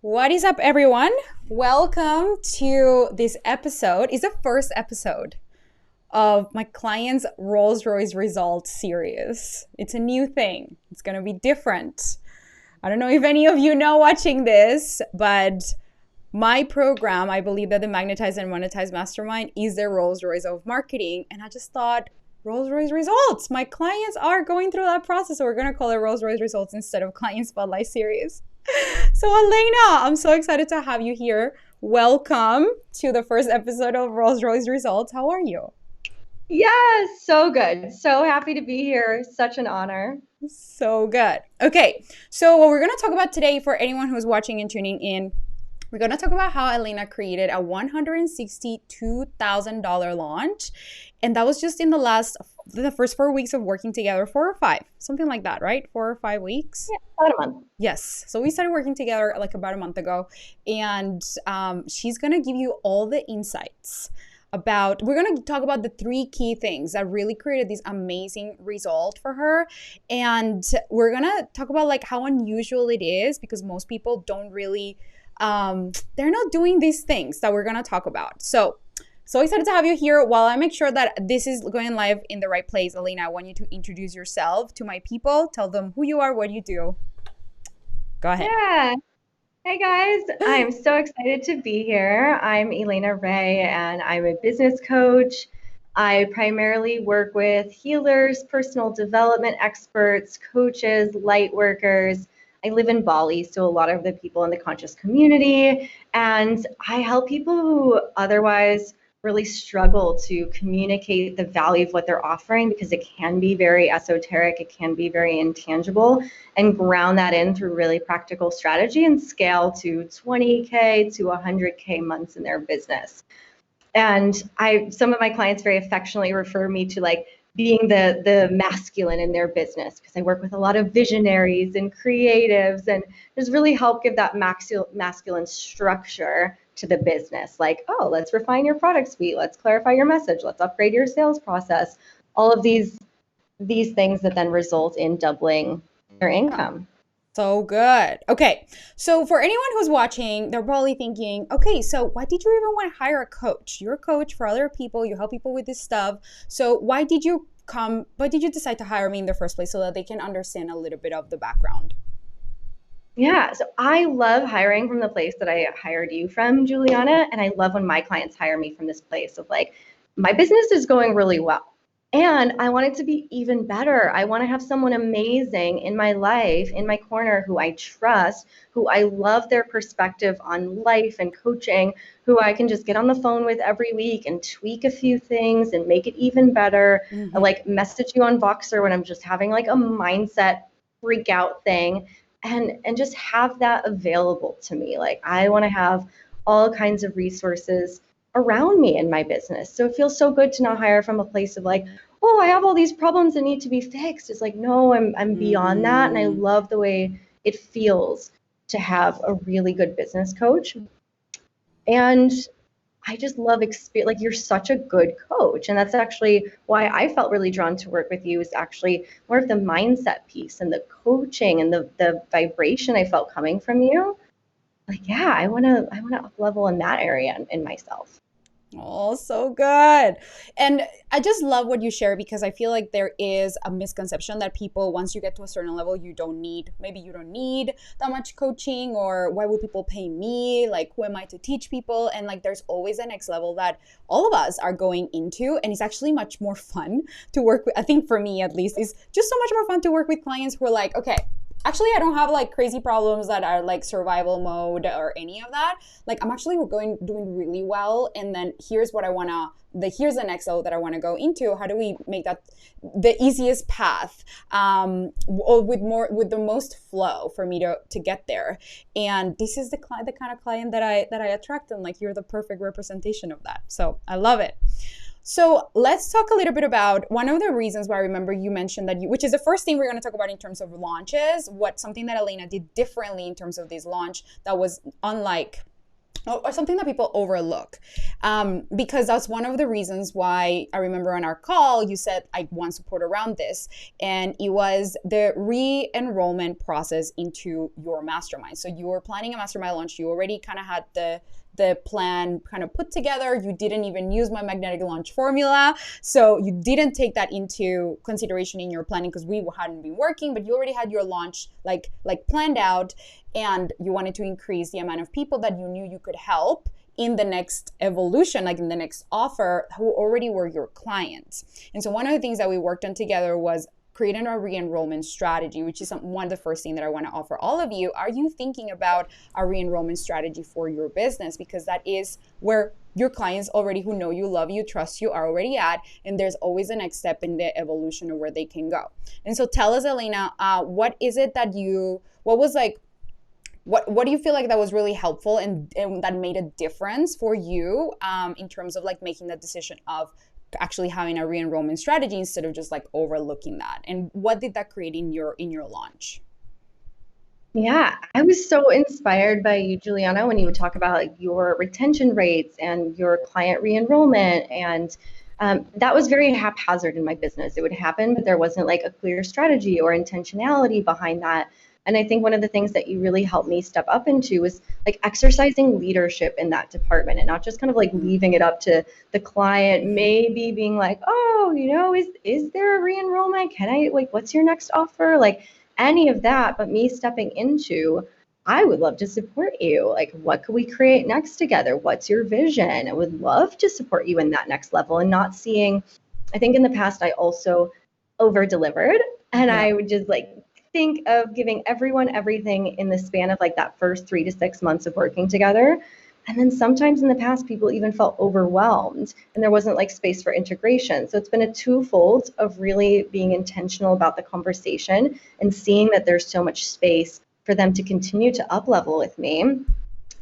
What is up, everyone? Welcome to this episode. It's the first episode of my client's Royce Results series. It's a new thing. It's going to be different. I don't know if any of you know watching this, but my program, I believe that the Magnetize and Monetize Mastermind is the Rolls Royce of marketing. And I just thought, Rolls Royce Results. My clients are going through that process. So we're going to call it Rolls Royce Results instead of Client Spotlight Series. So Elaina, I'm so excited to have you here. Welcome to the first episode of Rolls Royce Results. How are you? Yes, so good. So happy to be here. Such an honor. So good. Okay, so what we're going to talk about today for anyone who's watching and tuning in, we're going to talk about how Elaina created a $162,000 launch. And that was just in the first 4 weeks of working together, 4 or 5, something like that, right? 4 or 5 weeks? Yeah, about a month. Yes. So we started working together like about a month ago. And she's going to give you all the insights we're going to talk about the 3 key things that really created this amazing result for her. And we're going to talk about like how unusual it is because most people don't really, they're not doing these things that we're going to talk about. So excited to have you here. While I make sure that this is going live in the right place, Elaina, I want you to introduce yourself to my people. Tell them who you are, what you do. Go ahead. Yeah. Hey guys, I'm so excited to be here. I'm Elaina Ray and I'm a business coach. I primarily work with healers, personal development experts, coaches, light workers. I live in Bali, so a lot of the people in the conscious community, and I help people who otherwise really struggle to communicate the value of what they're offering because it can be very esoteric, it can be very intangible, and ground that in through really practical strategy and scale to 20K to 100K months in their business. And some of my clients very affectionately refer me to like being the masculine in their business because I work with a lot of visionaries and creatives and just really help give that masculine structure to the business. Like, oh, let's refine your product suite, let's clarify your message, let's upgrade your sales process. All of these things that then result in doubling their income. So good. Okay. So for anyone who's watching, they're probably thinking, okay, so why did you even want to hire a coach? You're a coach for other people. You help people with this stuff. So why did you decide to hire me in the first place so that they can understand a little bit of the background? Yeah, so I love hiring from the place that I hired you from, Juliana, and I love when my clients hire me from this place of like, my business is going really well, and I want it to be even better. I want to have someone amazing in my life, in my corner, who I trust, who I love their perspective on life and coaching, who I can just get on the phone with every week and tweak a few things and make it even better. I like message you on Voxer when I'm just having like a mindset freak out thing and just have that available to me. Like I want to have all kinds of resources around me in my business. So it feels so good to not hire from a place of like, oh, I have all these problems that need to be fixed. It's like, no, I'm beyond that. And I love the way it feels to have a really good business coach. And I just love experience. Like you're such a good coach, and that's actually why I felt really drawn to work with you. Is actually more of the mindset piece and the coaching and the vibration I felt coming from you. Like, yeah, I wanna up level in that area in myself. Oh, so good. And I just love what you share because I feel like there is a misconception that people, once you get to a certain level, maybe you don't need that much coaching, or why would people pay me? Like, who am I to teach people? And like, there's always the next level that all of us are going into. And it's actually much more fun to work with. I think for me, at least, it's just so much more fun to work with clients who are like, okay, actually, I don't have like crazy problems that are like survival mode or any of that. Like I'm actually doing really well. And then here's the next level that I want to go into. How do we make that the easiest path, or with the most flow for me to get there? And this is the kind of client that I attract, and like you're the perfect representation of that. So I love it. So let's talk a little bit about one of the reasons why I remember you mentioned that which is the first thing we're going to talk about in terms of launches, something that Elaina did differently in terms of this launch that was unlike or something that people overlook, because that's one of the reasons why I remember on our call you said I want support around this, and it was the re-enrollment process into your mastermind. So you were planning a mastermind launch, you already kind of had the plan kind of put together. You didn't even use my magnetic launch formula. So you didn't take that into consideration in your planning because we hadn't been working, but you already had your launch like planned out, and you wanted to increase the amount of people that you knew you could help in the next evolution, like in the next offer, who already were your clients. And so one of the things that we worked on together was creating a re-enrollment strategy, which is one of the first things that I want to offer all of you. Are you thinking about a re-enrollment strategy for your business? Because that is where your clients already, who know you, love you, trust you, are already at, and there's always a next step in the evolution of where they can go. And so tell us, Elaina, what is it that what was like, what do you feel like that was really helpful and that made a difference for you, in terms of like making that decision of actually having a re-enrollment strategy instead of just like overlooking that? And what did that create in your launch? Yeah, I was so inspired by you, Juliana, when you would talk about like, your retention rates and your client re-enrollment. And that was very haphazard in my business. It would happen, but there wasn't like a clear strategy or intentionality behind that. And I think one of the things that you really helped me step up into was like exercising leadership in that department and not just kind of like leaving it up to the client, maybe being like, oh, is there a re-enrollment? Can I, like, what's your next offer? Like, any of that, but me stepping into, I would love to support you. Like, what could we create next together? What's your vision? I would love to support you in that next level, and not seeing, I think in the past, I also over delivered, and Yeah. I would just like think of giving everyone everything in the span of like that first 3 to 6 months of working together. And then sometimes in the past, people even felt overwhelmed and there wasn't like space for integration. So it's been a twofold of really being intentional about the conversation and seeing that there's so much space for them to continue to up level with me,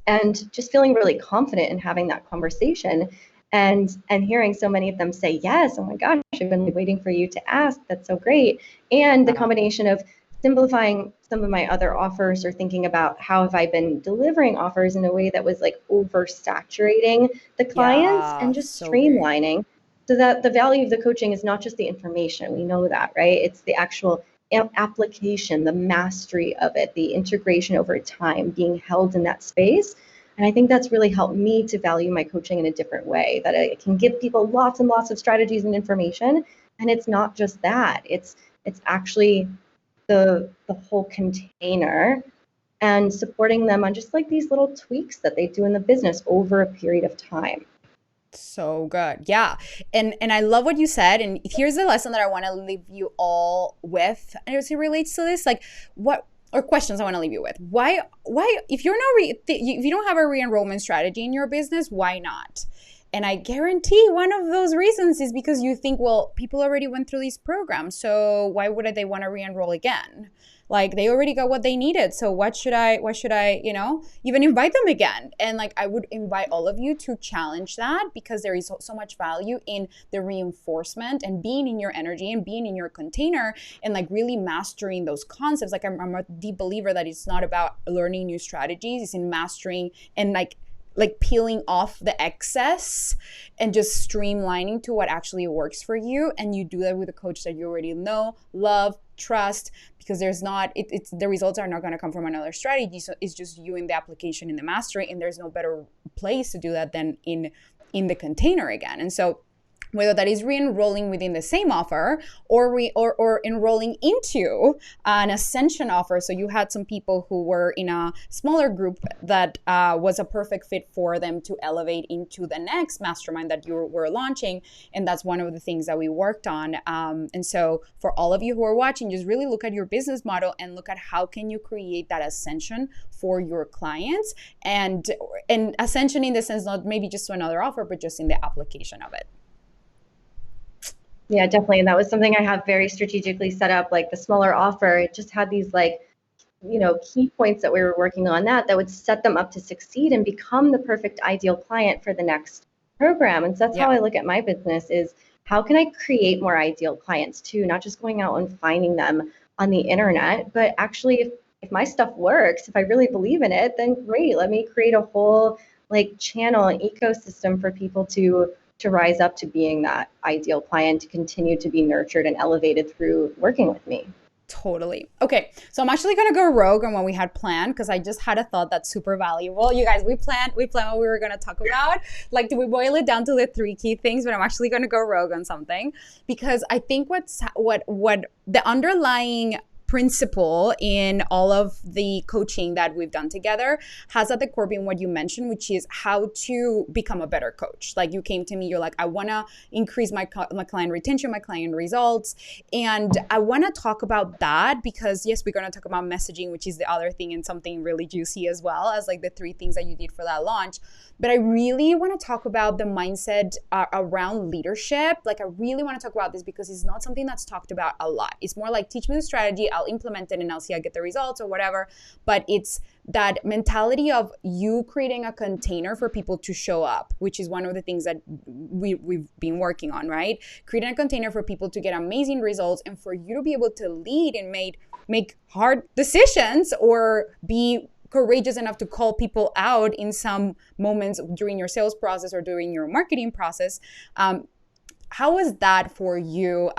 and just feeling really confident in having that conversation, and hearing so many of them say yes. Oh my gosh, I've been waiting for you to ask. That's so great. And the combination of simplifying some of my other offers, or thinking about how have I been delivering offers in a way that was like oversaturating the clients, Yeah, and just so good. streamlining so that the value of the coaching is not just the information. We know that, right? It's the actual application, the mastery of it, the integration over time, being held in that space. And I think that's really helped me to value my coaching in a different way, that I can give people lots and lots of strategies and information. And it's not just that, it's actually the whole container, and supporting them on just like these little tweaks that they do in the business over a period of time. So good. Yeah. And I love what you said. And here's the lesson that I want to leave you all with as it relates to this. Like, what or questions I want to leave you with. Why if you're not if you don't have a re-enrollment strategy in your business, why not? And I guarantee one of those reasons is because you think, well, people already went through these programs, so why would they want to re-enroll again? Like, they already got what they needed, so why should I, even invite them again? And like, I would invite all of you to challenge that, because there is so much value in the reinforcement and being in your energy and being in your container, and like really mastering those concepts. Like, I'm a deep believer that it's not about learning new strategies, it's in mastering and like peeling off the excess and just streamlining to what actually works for you. And you do that with a coach that you already know, love, trust, because there's not it's the results are not going to come from another strategy. So it's just you in the application, in the mastery, and there's no better place to do that than in the container again. And so whether that is re-enrolling within the same offer, or enrolling into an ascension offer. So you had some people who were in a smaller group that was a perfect fit for them to elevate into the next mastermind that you were launching. And that's one of the things that we worked on. And so for all of you who are watching, just really look at your business model and look at how can you create that ascension for your clients, and ascension in the sense, not maybe just to another offer, but just in the application of it. Yeah, definitely. And that was something I have very strategically set up. Like the smaller offer, it just had these like, key points that we were working on that would set them up to succeed and become the perfect ideal client for the next program. And so that's how Yeah. I look at my business, is how can I create more ideal clients too, not just going out and finding them on the internet, but actually if my stuff works, if I really believe in it, then great, let me create a whole like channel and ecosystem for people to rise up to being that ideal client, to continue to be nurtured and elevated through working with me. Totally. Okay, so I'm actually gonna go rogue on what we had planned because I just had a thought that's super valuable. You guys, we planned what we were gonna talk about. Like, do we boil it down to the three key things? But I'm actually gonna go rogue on something because I think what the underlying principle in all of the coaching that we've done together has at the core being what you mentioned, which is how to become a better coach. Like, you came to me, you're like, I want to increase my client retention, my client results. And I want to talk about that because, yes, we're going to talk about messaging, which is the other thing, and something really juicy as well as like the three things that you did for that launch. But I really want to talk about the mindset around leadership. Like, I really want to talk about this because it's not something that's talked about a lot. It's more like, teach me the strategy, I'll implement it, and I'll see I get the results or whatever. But it's that mentality of you creating a container for people to show up, which is one of the things that we've been working on, right? Creating a container for people to get amazing results and for you to be able to lead and make hard decisions or be courageous enough to call people out in some moments during your sales process or during your marketing process. How was that for you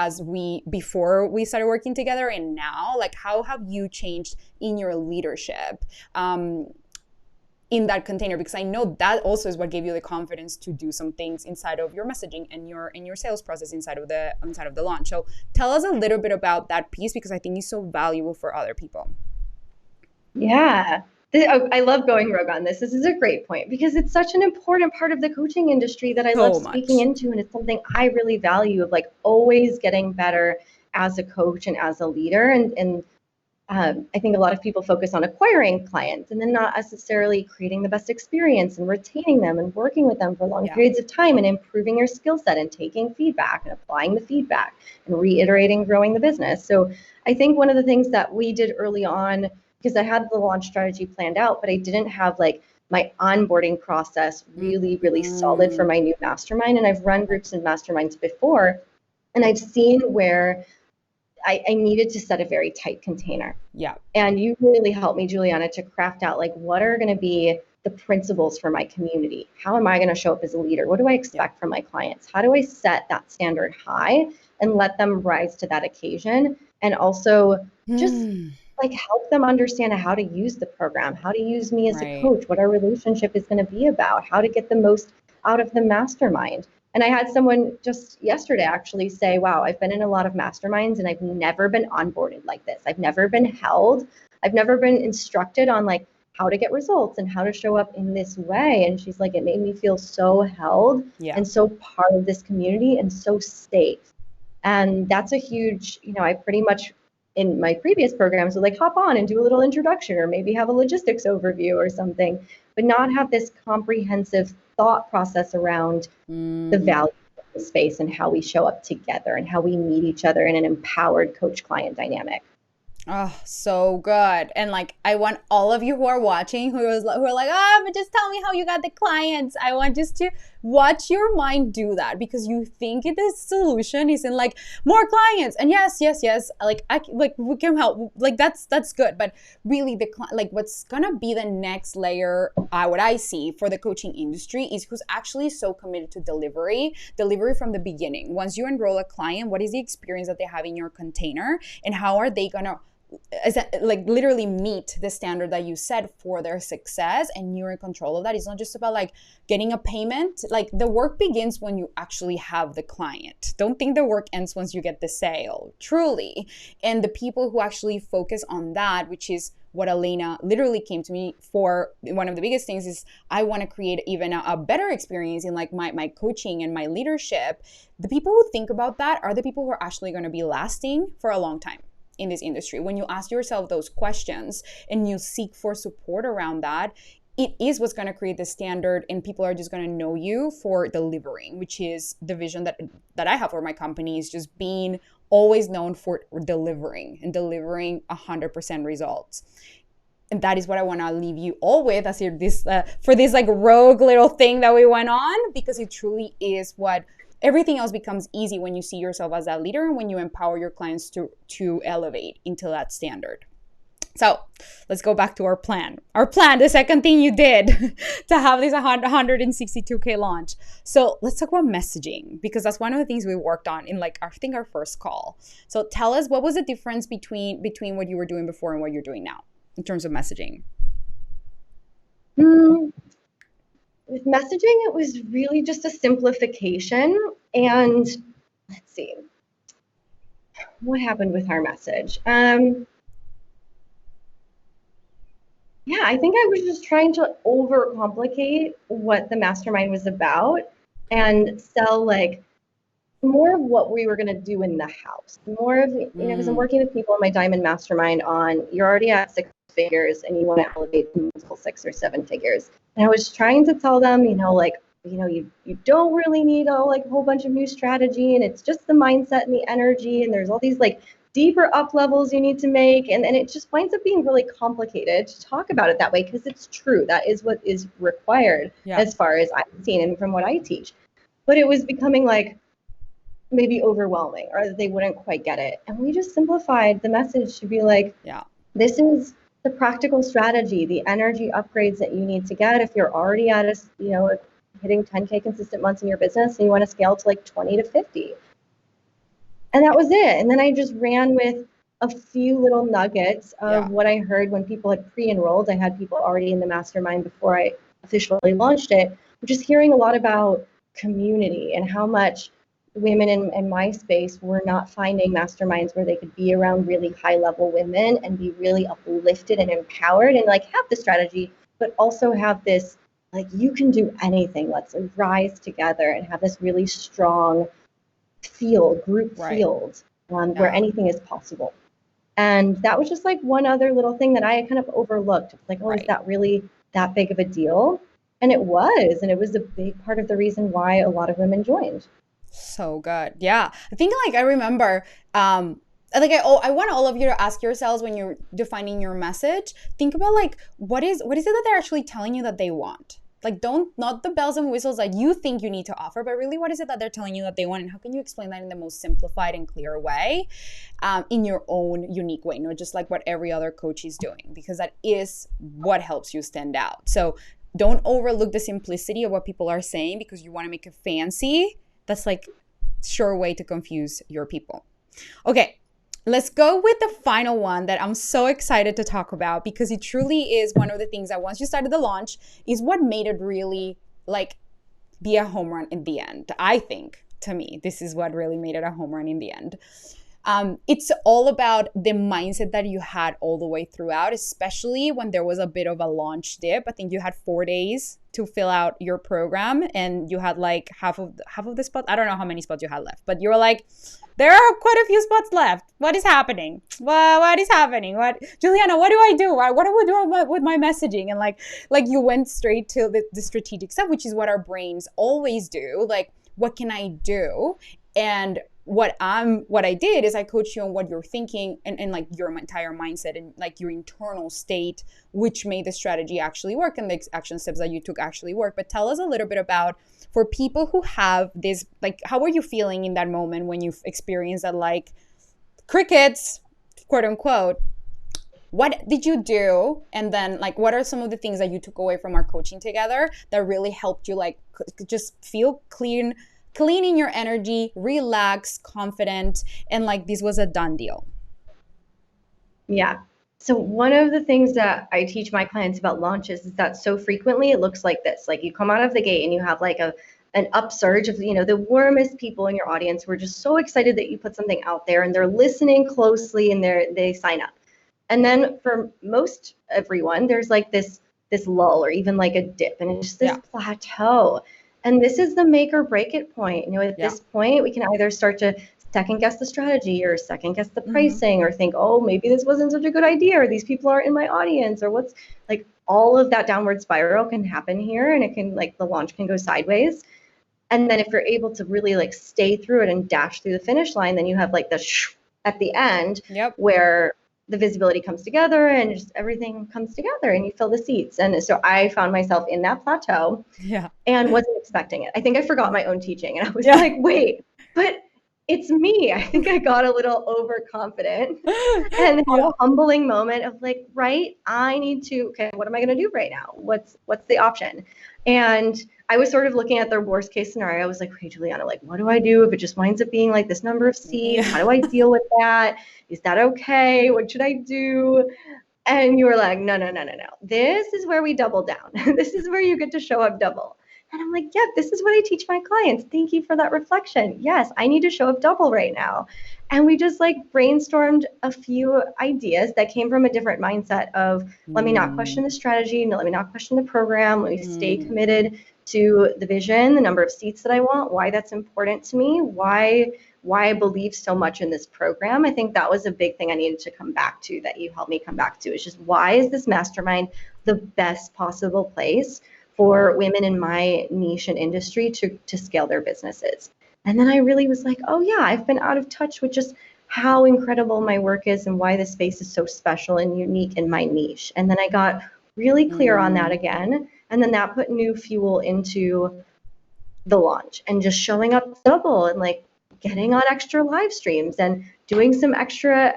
before we started working together and now? Like, how have you changed in your leadership in that container? Because I know that also is what gave you the confidence to do some things inside of your messaging and your sales process inside of the launch. So tell us a little bit about that piece because I think it's so valuable for other people. Yeah. I love going rogue on this. This is a great point because it's such an important part of the coaching industry that I love So speaking much. into. And it's something I really value of like always getting better as a coach and as a leader. And I think a lot of people focus on acquiring clients and then not necessarily creating the best experience and retaining them and working with them for long Yeah. periods of time and improving your skill set and taking feedback and applying the feedback and reiterating, growing the business. So I think one of the things that we did early on, because I had the launch strategy planned out, but I didn't have like my onboarding process really, really solid for Mm-hmm. my new mastermind. And I've run groups and masterminds before, and I've seen where I needed to set a very tight container. Yeah. And you really helped me, Juliana, to craft out like what are going to be the principles for my community? How am I going to show up as a leader? What do I Yeah. expect from my clients? How do I set that standard high and let them rise to that occasion? And also just Hmm. like help them understand how to use the program, how to use me as a Right. coach, what our relationship is going to be about, how to get the most out of the mastermind. And I had someone just yesterday actually say, wow, I've been in a lot of masterminds and I've never been onboarded like this. I've never been held. I've never been instructed on like how to get results and how to show up in this way. And she's like, it made me feel so held Yeah. and so part of this community and so safe. And that's a huge, I pretty much in my previous programs would like hop on and do a little introduction or maybe have a logistics overview or something, but not have this comprehensive thought process around the Mm. value of the space and how we show up together and how we meet each other in an empowered coach client dynamic. Oh, so good. And like, I want all of you who are watching who are like, ah, but just tell me how you got the clients. I want just to watch your mind do that because you think the solution is in like more clients. And yes, yes, yes. Like we can help. Like that's good. But really, like what's gonna be the next layer? What I see for the coaching industry is who's actually so committed to delivery from the beginning. Once you enroll a client, what is the experience that they have in your container, and how are they gonna like literally meet the standard that you set for their success, and you're in control of that. It's not just about like getting a payment. Like, the work begins when you actually have the client. Don't think the work ends once you get the sale, truly. And the people who actually focus on that, which is what Elaina literally came to me for, one of the biggest things is I want to create even a better experience in like my coaching and my leadership. The people who think about that are the people who are actually going to be lasting for a long time in this industry. When you ask yourself those questions and you seek for support around that, it is what's going to create the standard, and people are just going to know you for delivering, which is the vision that I have for my company, is just being always known for delivering and delivering 100% results. And that is what I want to leave you all with as for this like rogue little thing that we went on, because it truly is what everything else becomes easy when you see yourself as that leader and when you empower your clients to elevate into that standard. So let's go back to our plan. Our plan, the second thing you did to have this 162K launch. So let's talk about messaging, because that's one of the things we worked on in like, I think, our first call. So tell us, what was the difference between what you were doing before and what you're doing now in terms of messaging? With messaging, it was really just a simplification. And let's see, what happened with our message? Yeah, I think I was just trying to overcomplicate what the mastermind was about and sell like more of what we were going to do in the house. More of, because I'm Mm, working with people in my diamond mastermind on, you're already at 6 figures and you want to elevate to multiple 6 or 7 figures. And I was trying to tell them, you don't really need a whole bunch of new strategy, and it's just the mindset and the energy, and there's all these like deeper up levels you need to make, and it just winds up being really complicated to talk about it that way, because it's true, that is what is required yeah. as far as I've seen and from what I teach. But it was becoming like maybe overwhelming, or that they wouldn't quite get it, and we just simplified the message to be like, Yeah. this is the practical strategy, the energy upgrades that you need to get if you're already at hitting 10K consistent months in your business and you want to scale to like 20 to 50. And that was it. And then I just ran with a few little nuggets of Yeah. what I heard when people had pre-enrolled. I had people already in the mastermind before I officially launched it, just hearing a lot about community and how much women in my space were not finding masterminds where they could be around really high level women and be really uplifted and empowered and like have the strategy, but also have this like, you can do anything. Let's rise together and have this really strong group Right. field, where Yeah. anything is possible. And that was just like one other little thing that I kind of overlooked. Like, oh, is Right. that really that big of a deal? And it was. And it was a big part of the reason why a lot of women joined. So good. Yeah. I think like I remember like I want all of you to ask yourselves when you're defining your message, think about like what is it that they're actually telling you that they want? Like, don't, not the bells and whistles that you think you need to offer, but really what is it that they're telling you that they want, and how can you explain that in the most simplified and clear way, in your own unique way, not just like what every other coach is doing, because that is what helps you stand out. So don't overlook the simplicity of what people are saying because you want to make it fancy. That's like sure way to confuse your people. Okay, let's go with the final one that I'm so excited to talk about, because it truly is one of the things that once you started the launch is what made it really like be a home run in the end. I think, to me, this is what really made it a home run in the end. It's all about the mindset that you had all the way throughout, especially when there was a bit of a launch dip. I think you had 4 days to fill out your program, and you had like half of the spots. I don't know how many spots you had left, but you were like, there are quite a few spots left. What is happening? What is happening? What, Juliana? What do I do? What do I do with my messaging? And like you went straight to the strategic stuff, which is what our brains always do. Like, what can I do? And what I did is I coached you on what you're thinking, and like your entire mindset and like your internal state, which made the strategy actually work and the action steps that you took actually work. But tell us a little bit about, for people who have this, like, how were you feeling in that moment when you've experienced that, like, crickets, quote unquote? What did you do? And then like, what are some of the things that you took away from our coaching together that really helped you like just feel clean in your energy, relax, confident, and like this was a done deal? Yeah. So one of the things that I teach my clients about launches is that so frequently it looks like this. Like, you come out of the gate and you have like an upsurge of, the warmest people in your audience who are just so excited that you put something out there, and they're listening closely, and they sign up. And then for most everyone, there's like this lull, or even like a dip, and it's just this Yeah. plateau. And this is the make or break it point. At Yeah. this point, we can either start to second guess the strategy, or second guess the Mm-hmm. pricing, or think, oh, maybe this wasn't such a good idea, or these people aren't in my audience, or what's like, all of that downward spiral can happen here, and it can, like, the launch can go sideways. And then if you're able to really like stay through it and dash through the finish line, then you have like the at the end, Yep. where the visibility comes together and just everything comes together and you fill the seats. And so I found myself in that plateau Yeah. and wasn't expecting it. I think I forgot my own teaching, and I was Yeah. like, wait, but it's me. I think I got a little overconfident and had Yeah. a humbling moment of like, right, I need to, okay, what am I going to do right now? What's the option? And I was sort of looking at the worst case scenario. I was like, hey, Juliana, like, what do I do if it just winds up being like this number of seats? How Yeah. do I deal with that? Is that okay? What should I do? And you were like, no, no, no, no, no. This is where we double down. This is where you get to show up double. And I'm like, yeah, this is what I teach my clients. Thank you for that reflection. Yes, I need to show up double right now. And we just like brainstormed a few ideas that came from a different mindset of let me not question Mm, the strategy, no, let me not question the program, let me stay mm, committed to the vision, the number of seats that I want, why that's important to me, why I believe so much in this program. I think that was a big thing I needed to come back to that you helped me come back to. Is just why is this mastermind the best possible place for women in my niche and industry to scale their businesses? And then I really was like, oh yeah, I've been out of touch with just how incredible my work is and why this space is so special and unique in my niche. And then I got really clear on that mm. again. And then that put new fuel into the launch and just showing up double and like getting on extra live streams and doing some extra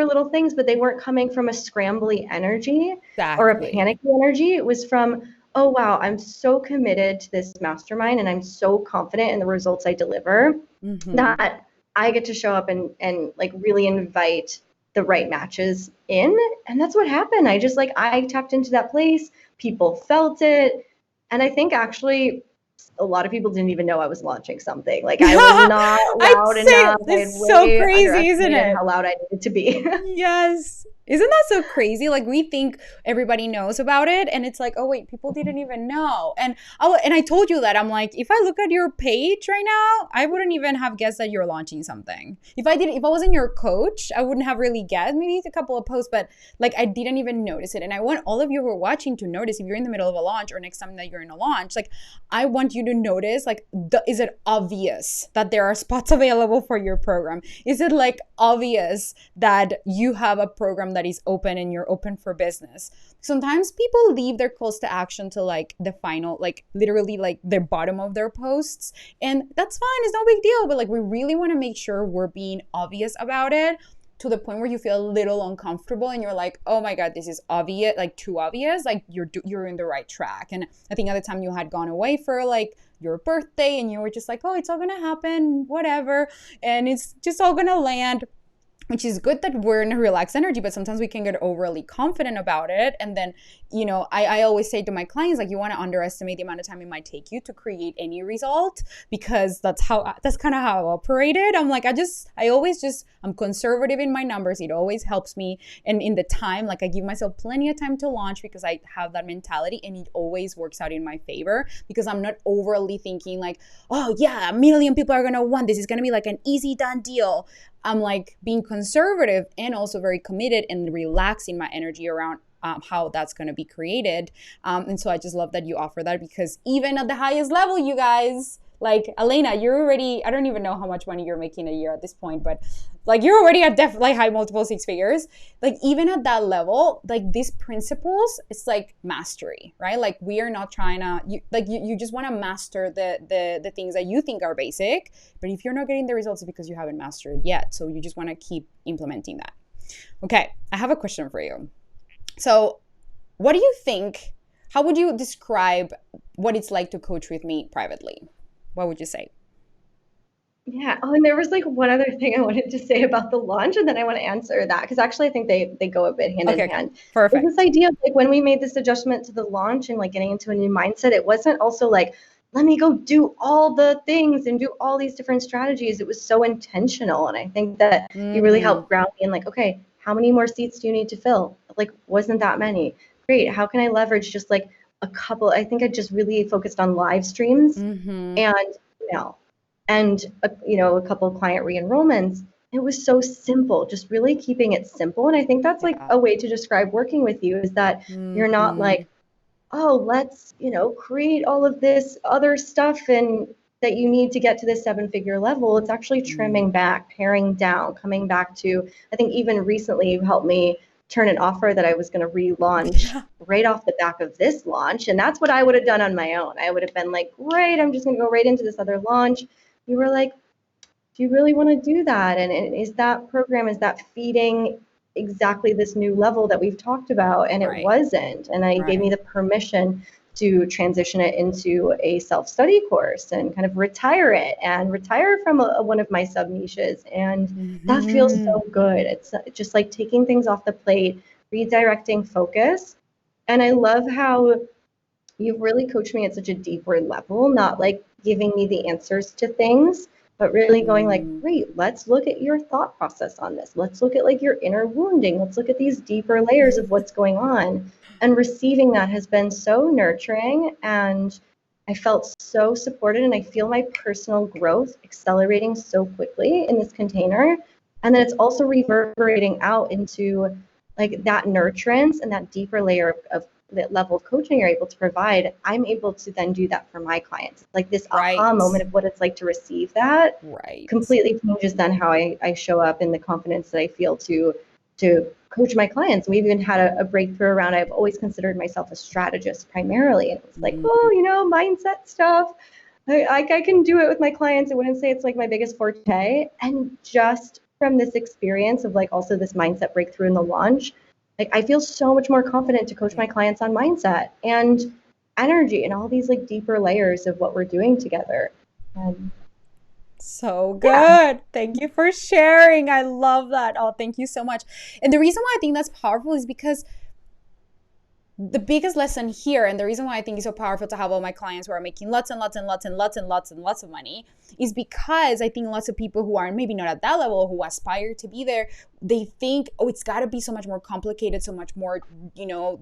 little things, but they weren't coming from a scrambly energy or a Exactly. panicky energy. It was from, oh wow, I'm so committed to this mastermind and I'm so confident in the results I deliver Mm-hmm. that I get to show up and like really invite the right matches in. And that's what happened. I just like I tapped into that place, people felt it. And I think actually a lot of people didn't even know I was launching something. Like I was not I'd loud say enough. I had it's so way crazy, isn't underestimated it? how loud I needed to be. Yes. Isn't that so crazy? Like we think everybody knows about it and it's like, "Oh wait, people didn't even know." And I told you that I'm like, if I look at your page right now, I wouldn't even have guessed that you're launching something. If I wasn't your coach, I wouldn't have really guessed. Maybe it's a couple of posts, but like I didn't even notice it. And I want all of you who are watching to notice if you're in the middle of a launch or next time that you're in a launch, like I want you to notice like is it obvious that there are spots available for your program? Is it like obvious that you have a program that is open and you're open for business? Sometimes people leave their calls to action to like the final, like literally like the bottom of their posts. And that's fine, it's no big deal. But like we really want to make sure we're being obvious about it to the point where you feel a little uncomfortable and you're like, oh my god, this is obvious, like too obvious, like you're in the right track. And I think at the time you had gone away for like your birthday and you were just like, oh, it's all gonna happen, whatever, and it's just all gonna land, which is good that we're in a relaxed energy, but sometimes we can get overly confident about it. And then, I always say to my clients, like, you want to underestimate the amount of time it might take you to create any result, because that's kind of how I operated. I'm like, I'm conservative in my numbers. It always helps me. And in the time, like I give myself plenty of time to launch because I have that mentality and it always works out in my favor because I'm not overly thinking like, oh yeah, 1 million people are going to want this. It's going to be like an easy done deal. I'm like being conservative and also very committed and relaxing my energy around how that's going to be created. And so I just love that you offer that because even at the highest level, you guys, like Elaina, you're already, I don't even know how much money you're making a year at this point, but like you're already at like high multiple six figures. Like even at that level, like these principles, it's like mastery, right? Like we are not trying to, you just want to master the things that you think are basic, but if you're not getting the results, it's because you haven't mastered yet. So you just want to keep implementing that. Okay, I have a question for you. So, what do you think? How would you describe what it's like to coach with me privately? What would you say? Yeah. Oh, and there was like one other thing I wanted to say about the launch, and then I want to answer that because actually I think they go a bit hand in Okay, okay. hand. Is this Perfect. idea of like when we made this adjustment to the launch and like getting into a new mindset, it wasn't also like, let me go do all the things and do all these different strategies. It was so intentional. And I think that you really Mm-hmm. helped ground me in like, okay, how many more seats do you need to fill? Like, wasn't that many? Great. How can I leverage just like a couple? I think I just really focused on live streams Mm-hmm. and email and a couple of client re-enrollments. It was so simple, just really keeping it simple. And I think that's like Yeah. a way to describe working with you is that you're not Mm-hmm. like, oh, let's create all of this other stuff and that you need to get to this 7-figure level. It's actually trimming back, paring down, coming back to, I think even recently you helped me turn an offer that I was going to relaunch Yeah. right off the back of this launch. And that's what I would have done on my own. I would have been like, great, I'm just going to go right into this other launch. You were like, do you really want to do that? And is that program, is that feeding exactly this new level that we've talked about? And it Right. wasn't. And I gave me Right. the permission to transition it into a self-study course and kind of retire it and retire from one of my sub niches. And that feels Hmm. so good. It's just like taking things off the plate, redirecting focus. And I love how you've really coached me at such a deeper level, not like giving me the answers to things, but really going like, Mm. great, let's look at your thought process on this. Let's look at like your inner wounding. Let's look at these deeper layers of what's going on. And receiving that has been so nurturing, and I felt so supported, and I feel my personal growth accelerating so quickly in this container. And then it's also reverberating out into like that nurturance and that deeper layer of that level of coaching you're able to provide. I'm able to then do that for my clients. Like this aha Right. moment of what it's like to receive that Right. completely changes then how I show up and the confidence that I feel to coach my clients. We've even had a breakthrough around, I've always considered myself a strategist primarily. And it was like, Mm. oh, mindset stuff. I can do it with my clients. I wouldn't say it's like my biggest forte. And just from this experience of like also this mindset breakthrough in the launch, like I feel so much more confident to coach Yeah. my clients on mindset and energy and all these like deeper layers of what we're doing together. Um, So yeah. good. Thank you for sharing. I love that. Oh, thank you so much. And the reason why I think that's powerful is because the biggest lesson here, and the reason why I think it's so powerful to have all my clients who are making lots and lots and lots and lots and lots and lots of money, is because I think lots of people who are maybe not at that level, who aspire to be there, they think, oh, it's got to be so much more complicated, so much more,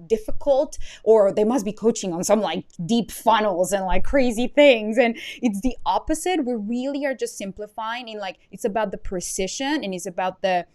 difficult, or they must be coaching on some like deep funnels and like crazy things. And it's the opposite. We really are just simplifying in like, it's about the precision, and it's about the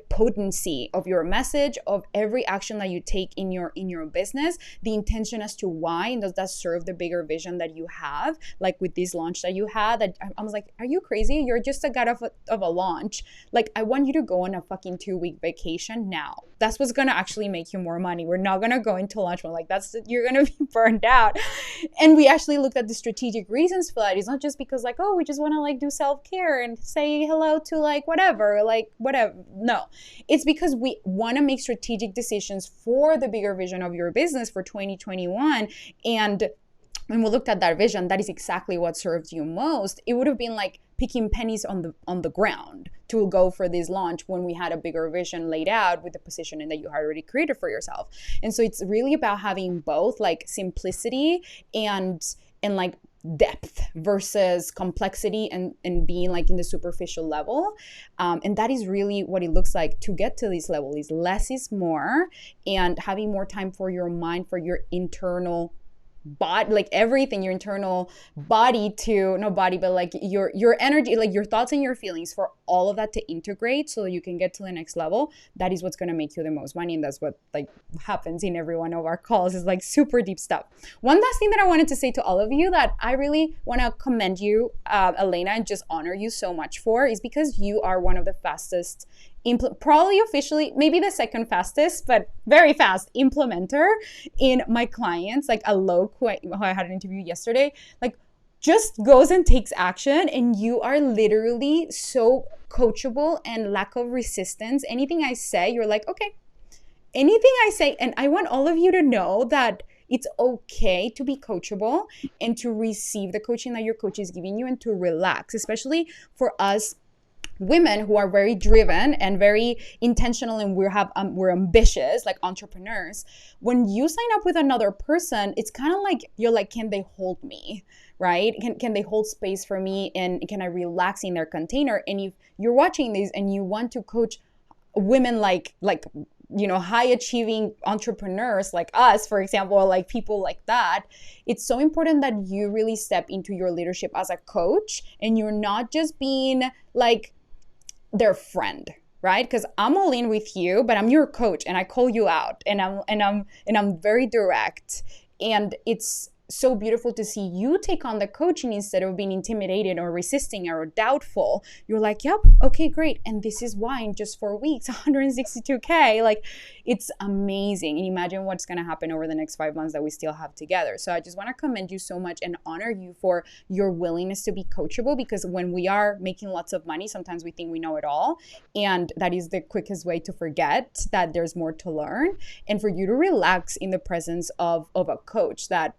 potency of your message, of every action that you take in your business, the intention as to why, and does that serve the bigger vision that you have. Like with this launch that you had, that I was like, are you crazy? You're just a guy of a launch. Like, I want you to go on a fucking 2-week vacation now. That's what's gonna actually make you more money. We're not gonna go into launch mode. Like, that's, you're gonna be burned out. And we actually looked at the strategic reasons for that. It's not just because like, oh, we just want to like do self-care and say hello to like whatever. No, it's because we want to make strategic decisions for the bigger vision of your business for 2021. And when we looked at that vision, that is exactly what serves you most. It would have been like picking pennies on the ground to go for this launch when we had a bigger vision laid out with the positioning that you had already created for yourself. And so it's really about having both like simplicity and like depth versus complexity, and being like in the superficial level. And that is really what it looks like to get to this level, is less is more, and having more time for your mind, for your internal body, like everything, your internal body, to no body, but like your energy, like your thoughts and your feelings, for all of that to integrate so you can get to the next level. That is what's going to make you the most money. And that's what like happens in every one of our calls, is like super deep stuff. One last thing that I wanted to say to all of you, that I really want to commend you, Elaina, and just honor you so much for, is because you are one of the fastest, probably officially maybe the second fastest, but very fast implementer in my clients. Like Alok, who I had an interview yesterday, like just goes and takes action, and you are literally so coachable and lack of resistance. Anything I say, you're like, okay. Anything I say, and I want all of you to know that it's okay to be coachable and to receive the coaching that your coach is giving you, and to relax, especially for us women who are very driven and very intentional, and we're ambitious, like entrepreneurs. When you sign up with another person, it's kind of like you're like, can they hold me, right? Can they hold space for me, and can I relax in their container? And if you're watching this and you want to coach women like high achieving entrepreneurs like us, for example, or like people like that, it's so important that you really step into your leadership as a coach, and you're not just being like their friend, right? Because I'm all in with you, but I'm your coach, and I call you out, and I'm very direct. And so beautiful to see you take on the coaching instead of being intimidated or resisting or doubtful. You're like, yep, okay, great. And this is why in just 4 weeks, 162K. Like, it's amazing. And imagine what's going to happen over the next 5 months that we still have together. So I just want to commend you so much and honor you for your willingness to be coachable, because when we are making lots of money, sometimes we think we know it all. And that is the quickest way to forget that there's more to learn. And for you to relax in the presence of a coach that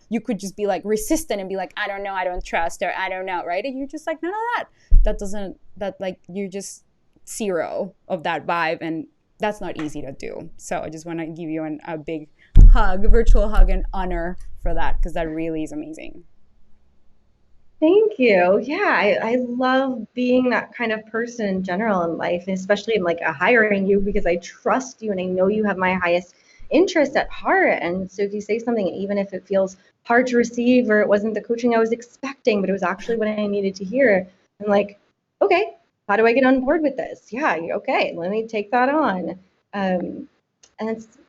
you could just be like resistant and be like, I don't know, I don't trust, or I don't know, right? And you're just like, none of that like, you're just zero of that vibe, and that's not easy to do. So I just want to give you a big hug, virtual hug, and honor for that, because that really is amazing. Thank you. Yeah, I love being that kind of person in general in life, and especially in like hiring you because I trust you and I know you have my highest interest at heart. And so if you say something, even if it feels hard to receive or it wasn't the coaching I was expecting, but it was actually what I needed to hear, I'm like, okay, how do I get on board with this? Yeah, okay, let me take that on. And it's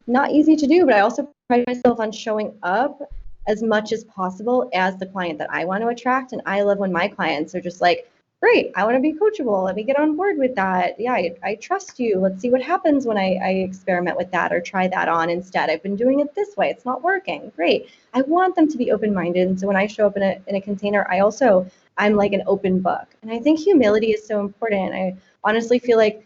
not easy to do, but I also pride myself on showing up as much as possible as the client that I want to attract. And I love when my clients are just like, great, I want to be coachable. Let me get on board with that. Yeah, I trust you. Let's see what happens when I experiment with that or try that on instead. I've been doing it this way. It's not working. Great. I want them to be open-minded. And so when I show up in a container, I'm like an open book. And I think humility is so important. I honestly feel like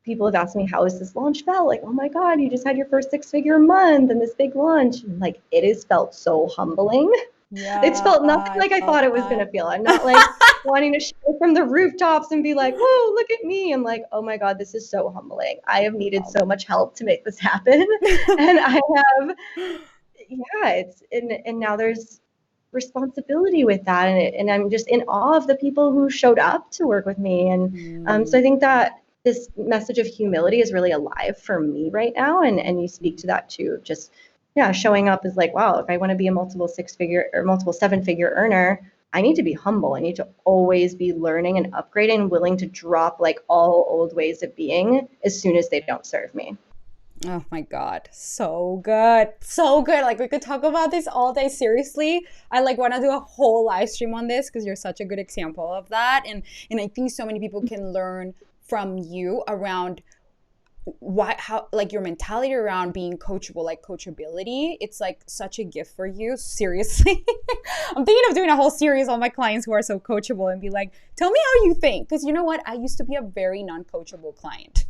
people have asked me, how is this launch felt? Like, oh my God, you just had your first 6-figure month and this big launch. And like, it has felt so humbling. It's Yeah, felt nothing I like I love thought it was going that. to feel. I'm not like wanting to show from the rooftops and be like, whoa, look at me. I'm like, oh my God, this is so humbling. I have needed so much help to make this happen. And I have, yeah, and now there's responsibility with that. And I'm just in awe of the people who showed up to work with me. And so Mm, I think that this message of humility is really alive for me right now. And you speak to that too. Just, yeah, showing up is like, wow, if I want to be a multiple 6-figure or multiple 7-figure earner, I need to be humble. I need to always be learning and upgrading and willing to drop like all old ways of being as soon as they don't serve me. oh my God. So good. So good. Like, we could talk about this all day. Seriously. I like want to do a whole live stream on this because you're such a good example of that. And I think so many people can learn from you around why, how, like, your mentality around being coachable, like coachability. It's like such a gift for you. Seriously. I'm thinking of doing a whole series on my clients who are so coachable and be like, tell me how you think. Because you know what? I used to be a very non-coachable client.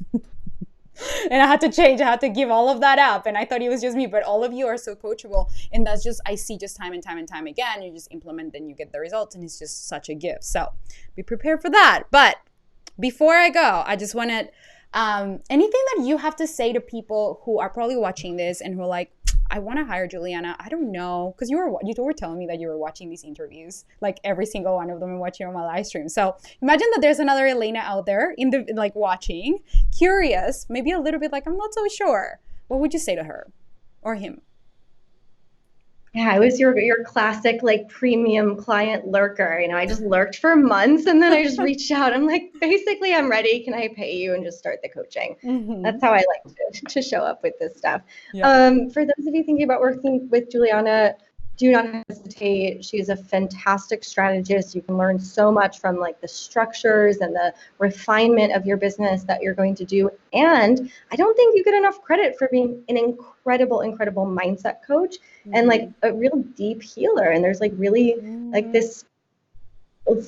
And I had to change. I had to give all of that up. And I thought it was just me, but all of you are so coachable. And that's just, I see just time and time and time again. You just implement, then you get the results. And it's just such a gift. So be prepared for that. But before I go, I just wanted anything that you have to say to people who are probably watching this and who are like, I want to hire Juliana. I don't know, because you were telling me that you were watching these interviews, like every single one of them, and watching on my live stream. So imagine that there's another Elaina out there in the like watching, curious, maybe a little bit like I'm not so sure. What would you say to her or him? Yeah, I was your classic like premium client lurker. I just lurked for months and then I just reached out. I'm like, basically, I'm ready. Can I pay you and just start the coaching? That's Mm-hmm. how I like to show up with this stuff. Yeah. For those of you thinking about working with Juliana, do not hesitate. She's a fantastic strategist. You can learn so much from like the structures and the refinement of your business that you're going to do. And I don't think you get enough credit for being an incredible mindset coach and like Mm-hmm. a real deep healer. And there's like really like Mm-hmm. this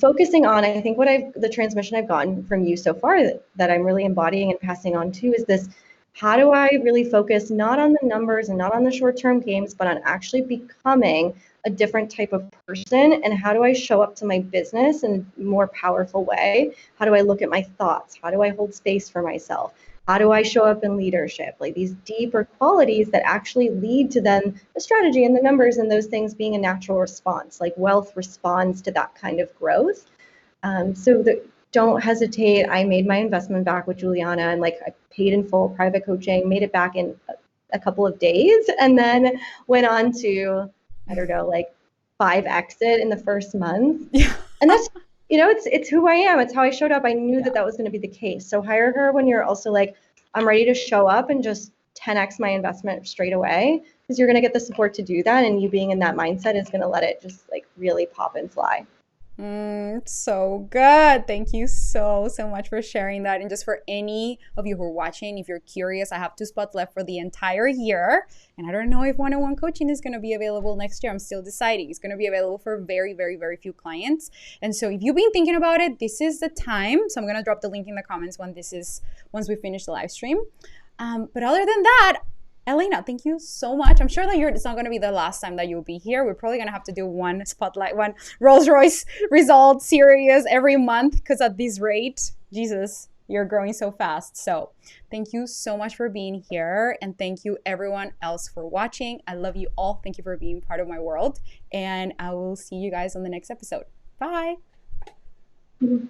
focusing on, I think the transmission I've gotten from you so far that I'm really embodying and passing on to is this, how do I really focus not on the numbers and not on the short-term games, but on actually becoming a different type of person? And how do I show up to my business in a more powerful way? How do I look at my thoughts? How do I hold space for myself? How do I show up in leadership? Like these deeper qualities that actually lead to then the strategy and the numbers and those things being a natural response. Like wealth responds to that kind of growth. Don't hesitate. I made my investment back with Juliana and like I paid in full private coaching, made it back in a couple of days, and then went on to, I don't know, like 5 exit in the first month. Yeah. And that's, it's who I am. It's how I showed up. I knew Yeah. that was going to be the case. So hire her when you're also like, I'm ready to show up and just 10x my investment straight away, because you're going to get the support to do that, and you being in that mindset is going to let it just like really pop and fly. It's so good. Thank you so much for sharing that. And just for any of you who are watching, if you're curious, I have 2 spots left for the entire year. And I don't know if one-on-one coaching is going to be available next year. I'm still deciding. It's going to be available for very few clients. And so if you've been thinking about it, this is the time. So I'm going to drop the link in the comments once we finish the live stream. But other than that, Elaina, thank you so much. I'm sure that it's not going to be the last time that you'll be here. We're probably going to have to do one Royce Results series every month, because at this rate, Jesus, you're growing so fast. So thank you so much for being here. And thank you everyone else for watching. I love you all. Thank you for being part of my world. And I will see you guys on the next episode. Bye. Mm-hmm.